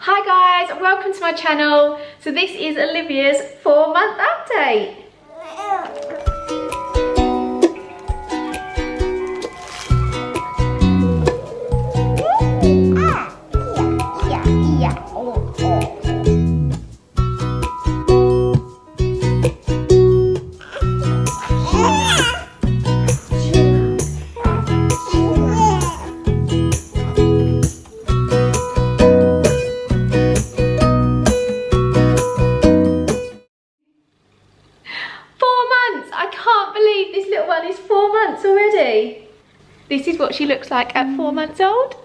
Hi guys, welcome to my channel. So this is Olivia's 4-month update. Is 4 months already. This is what she looks like at 4 months old.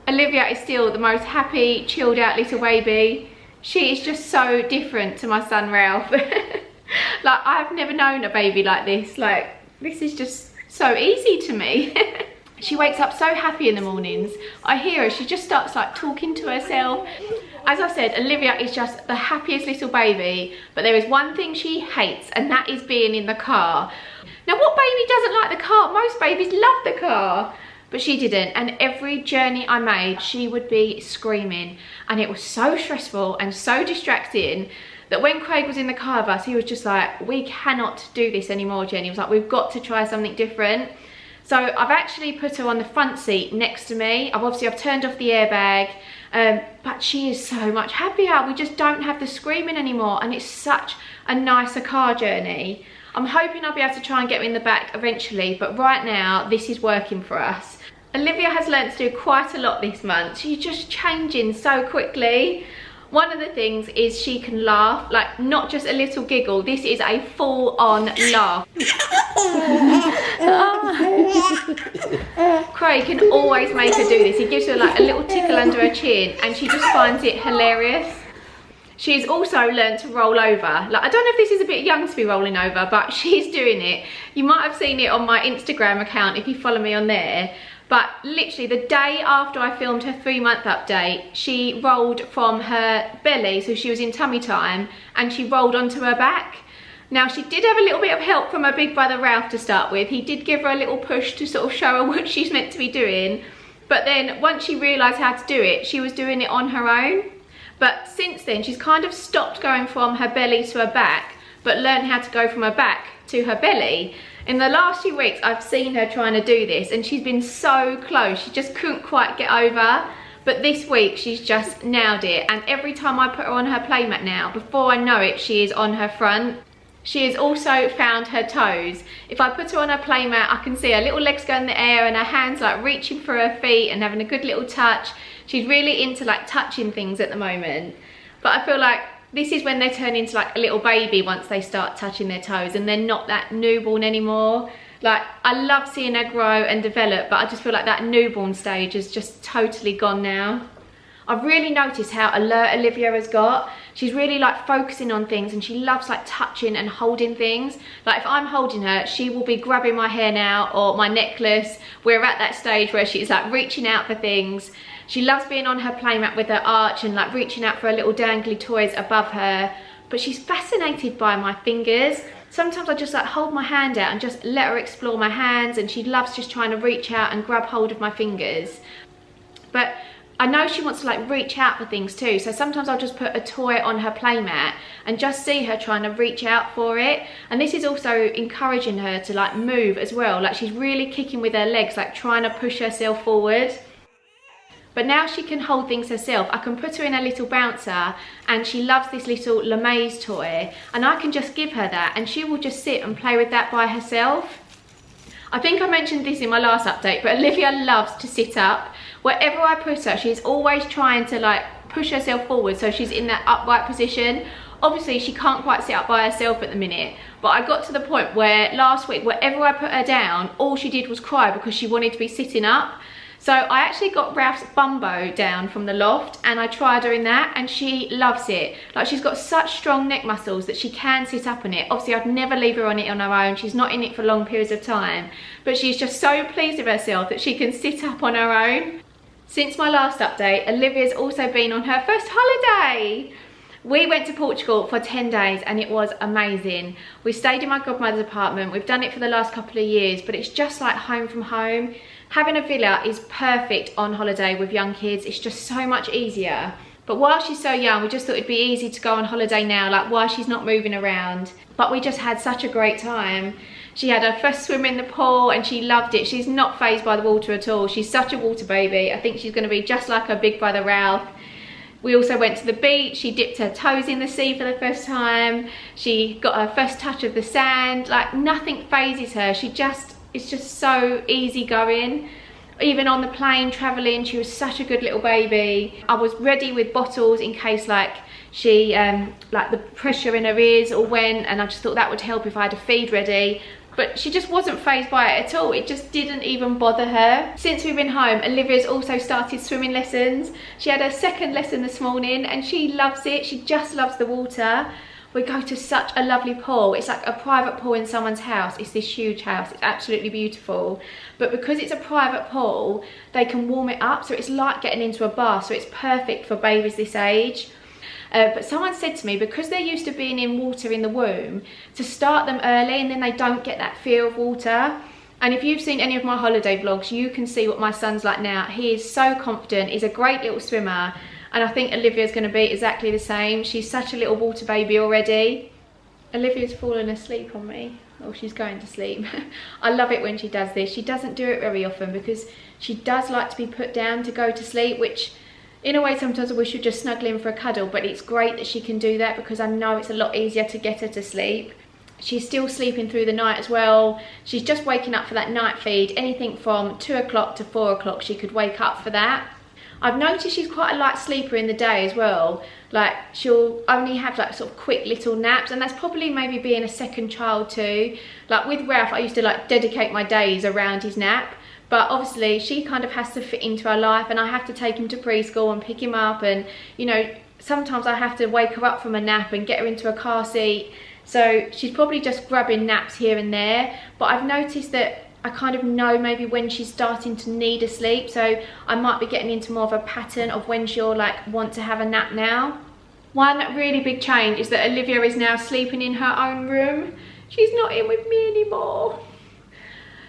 Olivia is still the most happy, chilled out little baby. She is just so different to my son Ralph. Like, I've never known a baby like this. Like, this is just so easy to me. She wakes up so happy in the mornings. I hear her, she just starts like talking to herself. As I said, Olivia is just the happiest little baby, but there is one thing she hates, and that is being in the car. Now, what baby doesn't like the car? Most babies love the car, but she didn't. And every journey I made, she would be screaming, and it was so stressful and so distracting that when Craig was in the car with us, he was just like, we cannot do this anymore, Jenny. He was like, we've got to try something different. So I've actually put her on the front seat next to me. I've turned off the airbag, but she is so much happier. We just don't have the screaming anymore, and it's such a nicer car journey. I'm hoping I'll be able to try and get her in the back eventually, but right now this is working for us. Olivia has learnt to do quite a lot this month. She's just changing so quickly. One of the things is she can laugh, like not just a little giggle. This is a full-on laugh. Craig can always make her do this. He gives her like a little tickle under her chin, and she just finds it hilarious. She's also learned to roll over. Like, I don't know if this is a bit young to be rolling over, but she's doing it. You might have seen it on my Instagram account if you follow me on there. But literally the day after I filmed her 3-month update, she rolled from her belly, so she was in tummy time, and she rolled onto her back. Now, she did have a little bit of help from her big brother Ralph to start with. He did give her a little push to sort of show her what she's meant to be doing. But then once she realised how to do it, she was doing it on her own. But since then, she's kind of stopped going from her belly to her back, but learned how to go from her back to her belly. In the last few weeks, I've seen her trying to do this, and she's been so close. She just couldn't quite get over. But this week, she's just nailed it. And every time I put her on her playmat now, before I know it, she is on her front. She has also found her toes. If I put her on her playmat, I can see her little legs go in the air and her hands like reaching for her feet and having a good little touch. She's really into like touching things at the moment. But I feel like this is when they turn into like a little baby once they start touching their toes, and they're not that newborn anymore. Like, I love seeing her grow and develop, but I just feel like that newborn stage is just totally gone now. I've really noticed how alert Olivia has got. She's really like focusing on things, and she loves like touching and holding things. Like, if I'm holding her, she will be grabbing my hair now or my necklace. We're at that stage where she's like reaching out for things. She loves being on her playmat with her arch and like reaching out for her little dangly toys above her. But she's fascinated by my fingers. Sometimes I just like hold my hand out and just let her explore my hands, and she loves just trying to reach out and grab hold of my fingers. But I know she wants to like reach out for things too, so sometimes I'll just put a toy on her playmat and just see her trying to reach out for it. And this is also encouraging her to like move as well. Like, she's really kicking with her legs, like trying to push herself forward. But now she can hold things herself. I can put her in a little bouncer, and she loves this little LeMay's toy, and I can just give her that and she will just sit and play with that by herself. I think I mentioned this in my last update, but Olivia loves to sit up. Wherever I put her, she's always trying to like push herself forward so she's in that upright position. Obviously, she can't quite sit up by herself at the minute, but I got to the point where last week, wherever I put her down, all she did was cry because she wanted to be sitting up. So I actually got Ralph's bumbo down from the loft, and I tried her in that, and she loves it. Like, she's got such strong neck muscles that she can sit up on it. Obviously, I'd never leave her on it on her own. She's not in it for long periods of time, but she's just so pleased with herself that she can sit up on her own. Since my last update, Olivia's also been on her first holiday. We went to Portugal for 10 days and it was amazing. We stayed in my godmother's apartment. We've done it for the last couple of years, but it's just like home from home. Having a villa is perfect on holiday with young kids. It's just so much easier. But while she's so young, we just thought it'd be easy to go on holiday now, like while she's not moving around. But we just had such a great time. She had her first swim in the pool and she loved it. She's not fazed by the water at all. She's such a water baby. I think she's going to be just like her big brother Ralph. We also went to the beach. She dipped her toes in the sea for the first time. She got her first touch of the sand. Like, nothing phases her. It's just so easygoing. Even on the plane traveling, she was such a good little baby. I was ready with bottles in case like she like the pressure in her ears or went, and I just thought that would help if I had a feed ready. But she just wasn't fazed by it at all. It just didn't even bother her. Since we've been home, Olivia's also started swimming lessons. She had her second lesson this morning and she loves it. She just loves the water. We go to such a lovely pool. It's like a private pool in someone's house. It's this huge house. It's absolutely beautiful. But because it's a private pool, they can warm it up. So it's like getting into a bath. So it's perfect for babies this age. But someone said to me, because they're used to being in water in the womb, to start them early and then they don't get that fear of water. And if you've seen any of my holiday vlogs, you can see what my son's like now. He is so confident. He's a great little swimmer. And I think Olivia's going to be exactly the same. She's such a little water baby already. Olivia's fallen asleep on me. Oh, she's going to sleep. I love it when she does this. She doesn't do it very often because she does like to be put down to go to sleep, which in a way sometimes I wish she'd just snuggle in for a cuddle, but it's great that she can do that because I know it's a lot easier to get her to sleep. She's still sleeping through the night as well. She's just waking up for that night feed. Anything from 2 o'clock to 4 o'clock she could wake up for that. I've noticed she's quite a light sleeper in the day as well. Like, she'll only have like sort of quick little naps, and that's probably maybe being a second child too. Like with Ralph, I used to like dedicate my days around his nap, but obviously she kind of has to fit into our life, and I have to take him to preschool and pick him up, and you know, sometimes I have to wake her up from a nap and get her into a car seat. So she's probably just grabbing naps here and there, but I've noticed that I kind of know maybe when she's starting to need a sleep, so I might be getting into more of a pattern of when she'll like want to have a nap now. One really big change is that Olivia is now sleeping in her own room. She's not in with me anymore.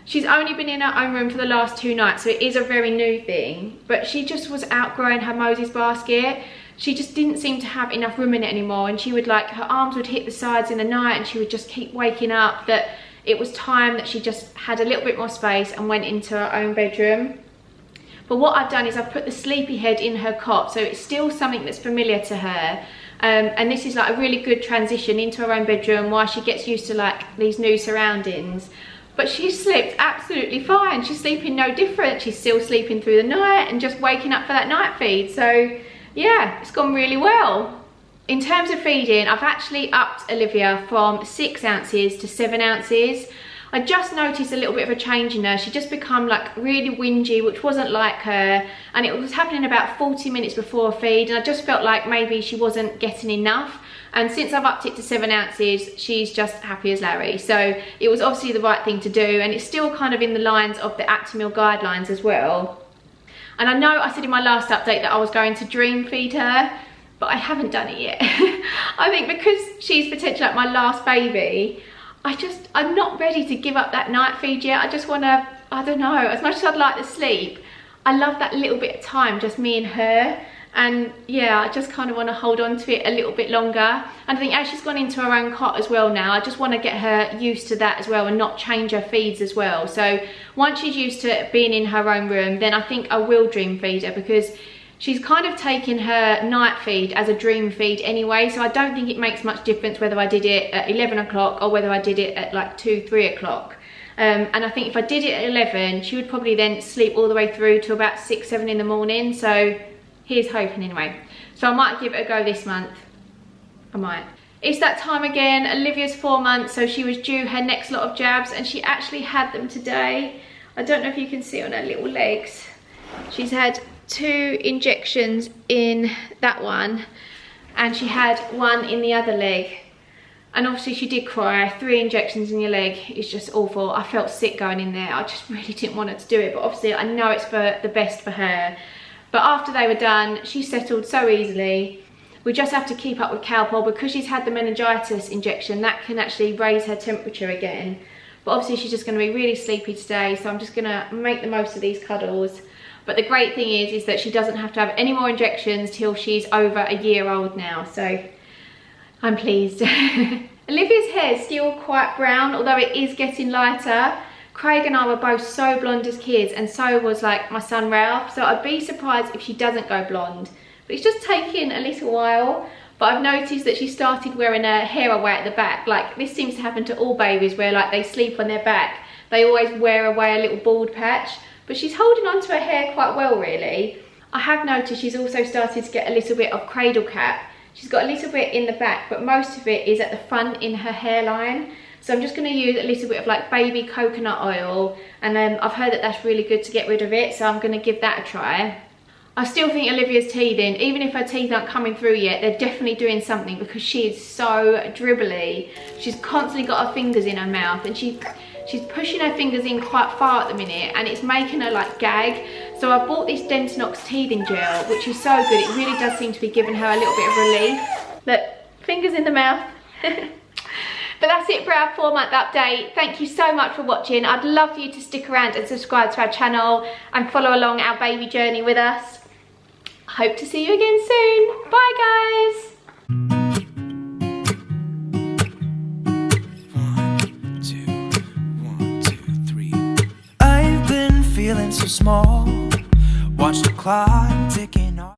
She's only been in her own room for the last 2 nights, so it is a very new thing, but she just was outgrowing her Moses basket. She just didn't seem to have enough room in it anymore, and she would like, her arms would hit the sides in the night and she would just keep waking up that it was time that she just had a little bit more space and went into her own bedroom. But what I've done is I've put the sleepy head in her cot, so it's still something that's familiar to her. And this is like a really good transition into her own bedroom while she gets used to like these new surroundings. But she slept absolutely fine. She's sleeping no different. She's still sleeping through the night and just waking up for that night feed. So yeah, it's gone really well. In terms of feeding, I've actually upped Olivia from 6 ounces to 7 ounces. I just noticed a little bit of a change in her. She just become like really whingy, which wasn't like her. And it was happening about 40 minutes before a feed. And I just felt like maybe she wasn't getting enough. And since I've upped it to 7 ounces, she's just happy as Larry. So it was obviously the right thing to do. And it's still kind of in the lines of the Aptamil guidelines as well. And I know I said in my last update that I was going to dream feed her, but I haven't done it yet. I think because she's potentially like my last baby, I'm not ready to give up that night feed yet. I just want to, I don't know, as much as I'd like to sleep, I love that little bit of time, just me and her. And yeah, I just kind of want to hold on to it a little bit longer. And I think as she's gone into her own cot as well now, I just want to get her used to that as well and not change her feeds as well. So once she's used to being in her own room, then I think I will dream feed her, because she's kind of taken her night feed as a dream feed anyway, so I don't think it makes much difference whether I did it at 11 o'clock or whether I did it at like 2, 3 o'clock. And I think if I did it at 11, she would probably then sleep all the way through to about 6, 7 in the morning, so here's hoping anyway. So I might give it a go this month. I might. It's that time again. Olivia's 4 months, so she was due her next lot of jabs, and she actually had them today. I don't know if you can see on her little legs. She's had 2 injections in that one, and she had 1 in the other leg. And obviously she did cry. 3 injections in your leg is just awful. I felt sick going in there. I just really didn't want her to do it, but obviously I know it's for the best for her. But after they were done, she settled so easily. We just have to keep up with Calpol because she's had the meningitis injection. That can actually raise her temperature again. but obviously she's just going to be really sleepy today, so I'm just going to make the most of these cuddles. But the great thing is that she doesn't have to have any more injections till she's over a year old now, so I'm pleased. Olivia's hair is still quite brown, although it is getting lighter. Craig and I were both so blonde as kids, and so was like my son Ralph, so I'd be surprised if she doesn't go blonde. But it's just taking a little while. But I've noticed that she started wearing her hair away at the back. Like, this seems to happen to all babies where like they sleep on their back. They always wear away a little bald patch. But she's holding on to her hair quite well, really. I have noticed she's also started to get a little bit of cradle cap. She's got a little bit in the back, but most of it is at the front in her hairline. So I'm just going to use a little bit of like baby coconut oil. And I've heard that that's really good to get rid of it. So I'm going to give that a try. I still think Olivia's teething, even if her teeth aren't coming through yet, they're definitely doing something because she is so dribbly. She's constantly got her fingers in her mouth, and she's pushing her fingers in quite far at the minute, and it's making her like gag. So I bought this Dentinox teething gel, which is so good. It really does seem to be giving her a little bit of relief. Look, fingers in the mouth. But that's it for our 4-month update. Thank you so much for watching. I'd love for you to stick around and subscribe to our channel and follow along our baby journey with us. Hope to see you again soon. Bye, guys. 1, 2, 1, 2, 3. I've been feeling so small. Watch the clock ticking.